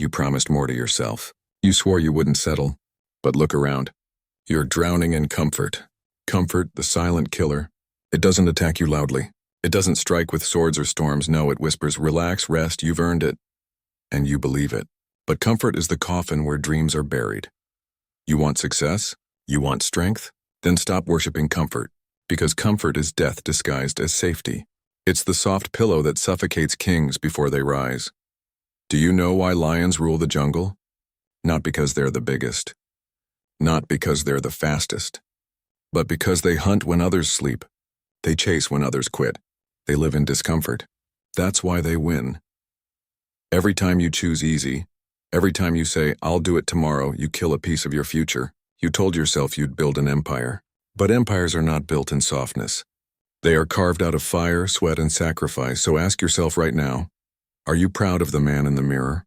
You promised more to yourself. You swore you wouldn't settle. But look around. You're drowning in comfort. Comfort, the silent killer. It doesn't attack you loudly. It doesn't strike with swords or storms. No, it whispers, relax, rest, you've earned it. And you believe it. But comfort is the coffin where dreams are buried. You want success? You want strength? Then stop worshiping comfort, because comfort is death disguised as safety. It's the soft pillow that suffocates kings before they rise. Do you know why lions rule the jungle? Not because they're the biggest. Not because they're the fastest. But because they hunt when others sleep. They chase when others quit. They live in discomfort. That's why they win. Every time you choose easy, every time you say, I'll do it tomorrow, you kill a piece of your future. You told yourself you'd build an empire. But empires are not built in softness. They are carved out of fire, sweat, and sacrifice. So ask yourself right now, are you proud of the man in the mirror?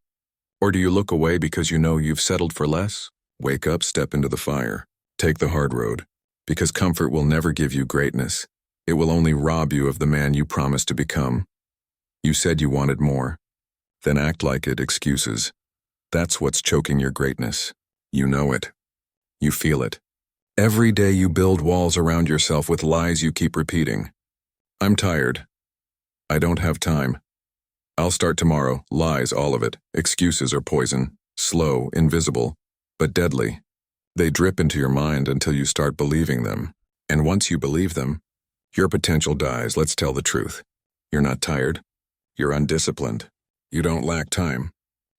Or do you look away because you know you've settled for less? Wake up, step into the fire. Take the hard road. Because comfort will never give you greatness. It will only rob you of the man you promised to become. You said you wanted more. Then act like it, excuses. That's what's choking your greatness. You know it. You feel it. Every day you build walls around yourself with lies you keep repeating. I'm tired. I don't have time. I'll start tomorrow. Lies, all of it. Excuses are poison. Slow, invisible, but deadly. They drip into your mind until you start believing them. And once you believe them, your potential dies. Let's tell the truth. You're not tired. You're undisciplined. You don't lack time.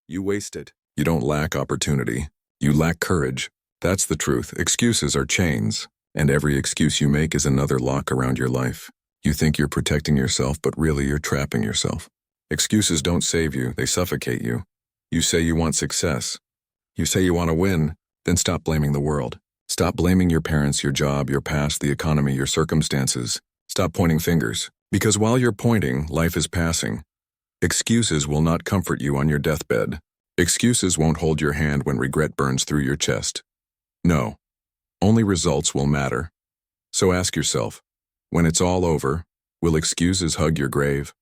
You waste it. You don't lack opportunity. You lack courage. That's the truth. Excuses are chains, and every excuse you make is another lock around your life. You think you're protecting yourself, but really you're trapping yourself. Excuses don't save you, they suffocate you. You say you want success. You say you want to win, then stop blaming the world. Stop blaming your parents, your job, your past, the economy, your circumstances. Stop pointing fingers. Because while you're pointing, life is passing. Excuses will not comfort you on your deathbed. Excuses won't hold your hand when regret burns through your chest. No, only results will matter. So ask yourself, when it's all over, will excuses hug your grave?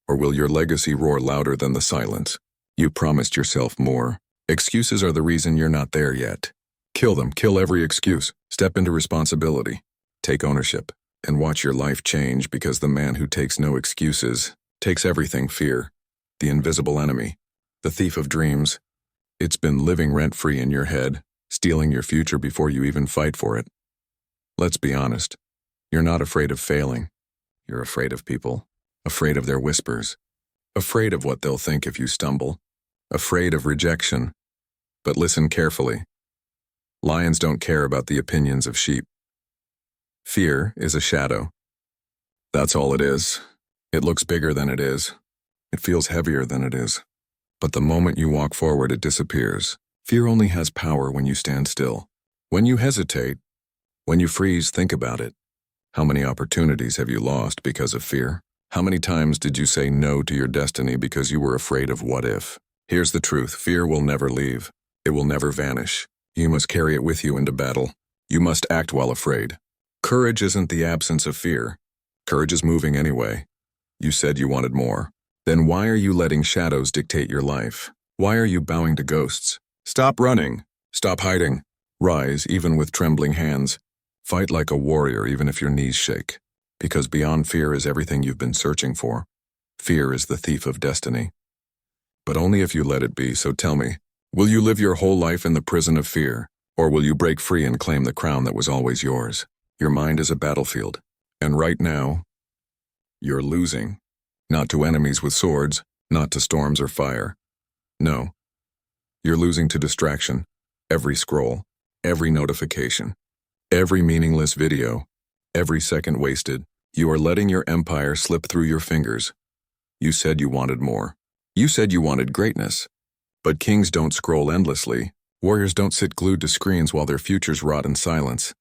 Or will your legacy roar louder than the silence? You promised yourself more. Excuses are the reason you're not there yet. Kill them, kill every excuse. Step into responsibility. Take ownership, and watch your life change, because the man who takes no excuses takes everything. Fear, the invisible enemy, the thief of dreams. It's been living rent-free in your head, stealing your future before you even fight for it. Let's be honest. You're not afraid of failing. You're afraid of people. Afraid of their whispers. Afraid of what they'll think if you stumble. Afraid of rejection. But listen carefully. Lions don't care about the opinions of sheep. Fear is a shadow. That's all it is. It looks bigger than it is. It feels heavier than it is. But the moment you walk forward, it disappears. Fear only has power when you stand still. When you hesitate, when you freeze, think about it. How many opportunities have you lost because of fear? How many times did you say no to your destiny because you were afraid of what if? Here's the truth. Fear will never leave. It will never vanish. You must carry it with you into battle. You must act while afraid. Courage isn't the absence of fear. Courage is moving anyway. You said you wanted more. Then why are you letting shadows dictate your life? Why are you bowing to ghosts? Stop running. Stop hiding. Rise, even with trembling hands. Fight like a warrior, even if your knees shake. Because beyond fear is everything you've been searching for. Fear is the thief of destiny. But only if you let it be. So tell me, will you live your whole life in the prison of fear? Or will you break free and claim the crown that was always yours? Your mind is a battlefield. And right now, you're losing. Not to enemies with swords, not to storms or fire. No. You're losing to distraction. Every scroll, every notification, every meaningless video, every second wasted. You are letting your empire slip through your fingers. You said you wanted more. You said you wanted greatness. But kings don't scroll endlessly. Warriors don't sit glued to screens while their futures rot in silence.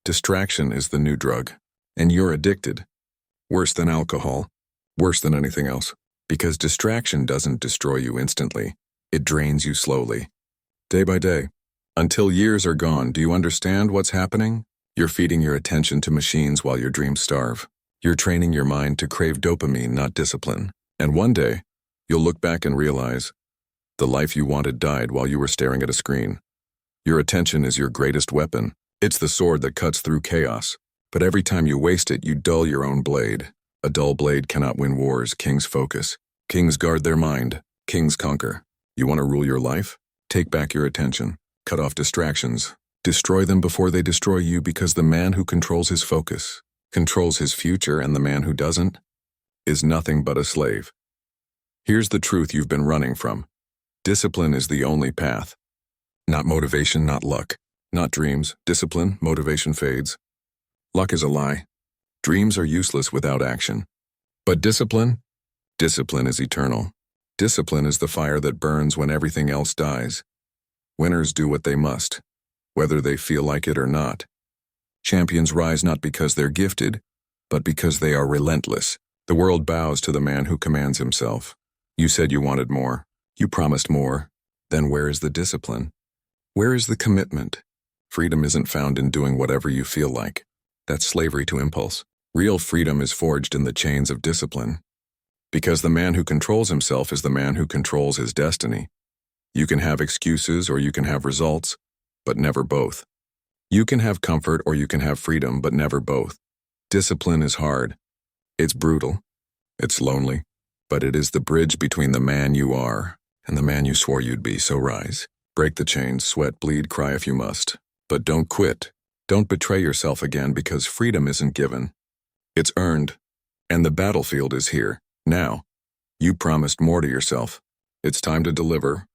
Distraction is the new drug. And you're addicted. Worse than alcohol. Worse than anything else. Because distraction doesn't destroy you instantly. It drains you slowly. Day by day. Until years are gone. Do you understand what's happening? You're feeding your attention to machines while your dreams starve. You're training your mind to crave dopamine, not discipline. And one day, you'll look back and realize, The life you wanted died while you were staring at a screen. Your attention is your greatest weapon. It's the sword that cuts through chaos. But every time you waste it, you dull your own blade. A dull blade cannot win wars. Kings focus. Kings guard their mind. Kings conquer. You want to rule your life? Take back your attention. Cut off distractions. Destroy them before they destroy you, because the man who controls his focus controls his future, and the man who doesn't is nothing but a slave. Here's the truth you've been running from. Discipline is the only path. Not motivation, not luck. Not dreams. Discipline, motivation fades. Luck is a lie. Dreams are useless without action. But discipline? Discipline is eternal. Discipline is the fire that burns when everything else dies. Winners do what they must, whether they feel like it or not. Champions rise not because they're gifted, but because they are relentless. The world bows to the man who commands himself. You said you wanted more. You promised more. Then where is the discipline? Where is the commitment? Freedom isn't found in doing whatever you feel like. That's slavery to impulse. Real freedom is forged in the chains of discipline. Because the man who controls himself is the man who controls his destiny. You can have excuses or you can have results, but never both. You can have comfort or you can have freedom, but never both. Discipline is hard. It's brutal. It's lonely. But it is the bridge between the man you are and the man you swore you'd be. So rise. Break the chains, sweat, bleed, cry if you must. But don't quit. Don't betray yourself again, because freedom isn't given. It's earned. And the battlefield is here, now. You promised more to yourself. It's time to deliver.